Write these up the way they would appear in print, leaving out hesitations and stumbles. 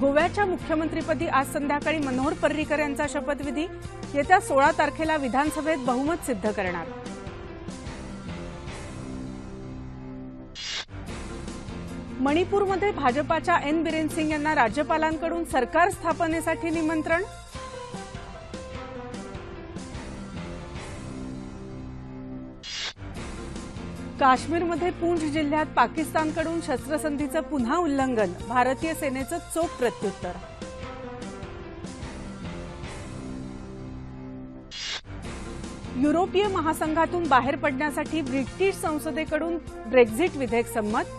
गोव्याच्या मुख्यमंत्रीपदी आज संध्याकाळी मनोहर पर्रीकर यांचा शपथविधी। येत्या 16 तारखेला विधानसभेत बहुमत सिद्ध करणार। मणिपूरमध्ये भाजपाच्या एन बिरेन सिंग यांना राज्यपालांकडून सरकार स्थापनेसाठी निमंत्रण। काश्मीरमध्ये पूंछ जिल्ह्यात पाकिस्तानकडून शस्त्रसंधीचं पुन्हा उल्लंघन, भारतीय सेनेचं चोख प्रत्युत्तर। युरोपीय महासंघातून बाहेर पडण्यासाठी ब्रिटिश संसदेकडून ब्रेक्झिट विधेयक संमत।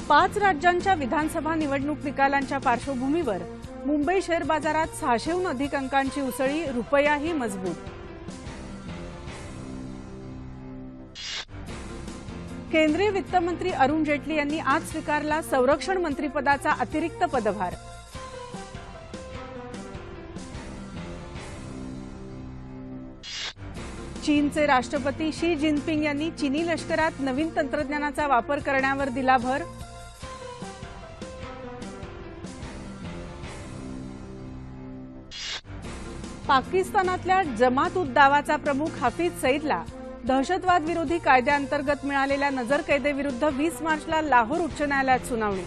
पाच राज्यांच्या विधानसभा निवडणूक निकालांच्या पार्श्वभूमीवर मुंबई शेअर बाजारात 600हून अधिक अंकांची उसळी, रुपयाही मजबूत। केंद्रीय वित्तमंत्री अरुण जेटली यांनी आज स्वीकारला संरक्षण मंत्रिपदाचा अतिरिक्त पदभार। चीनचे राष्ट्रपती शी जिनपिंग यांनी चीनी लष्करात नवीन तंत्रज्ञानाचा वापर करण्यावर दिला भर। पाकिस्तानातल्या जमात उद दावाचा प्रमुख हाफिज सईदला दहशतवाद विरोधी कायद्याअंतर्गत मिळालेल्या नजरकैदेविरुद्ध 20 मार्चला लाहोर उच्च न्यायालयात सुनावणी।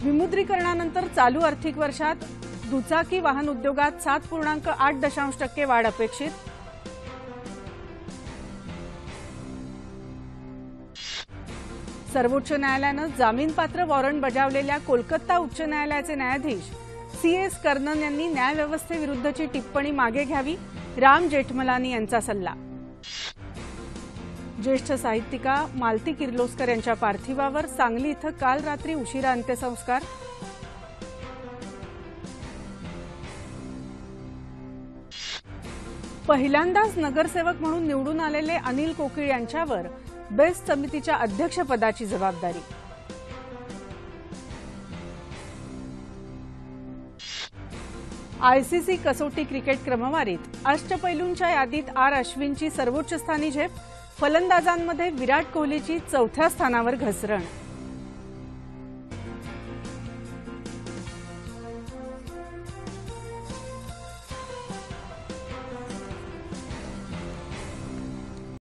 विमुद्रीकरणानंतर चालू आर्थिक वर्षात दुचाकी वाहन उद्योगात 7.8% वाढ अपेक्षित। सर्वोच्च न्यायालयानं जामीनपात्र वॉरंट बजावलेल्या कोलकाता उच्च न्यायालयाचे न्यायाधीश CS कर्णन यांनी न्यायव्यवस्थेविरुद्धची टिप्पणी मागे घ्यावी, राम जेठमलानी यांचा सल्ला। ज्येष्ठ साहित्यिका मालती किर्लोस्कर यांच्या पार्थिवावर सांगली इथं काल रात्री उशिरा अंत्यसंस्कार। पहिल्यांदाच नगरसेवक म्हणून निवडून आलेले अनिल कोकिळ यांच्यावर बेस्ट समितीच्या अध्यक्षपदाची जबाबदारी। ICC कसोटी क्रिकेट क्रमवारीत अष्टपैलूंच्या यादीत अश्विनची सर्वोच्च स्थानी झेप, फलंदाजांमध्ये विराट कोहलीची 4थ्या स्थानावर घसरण।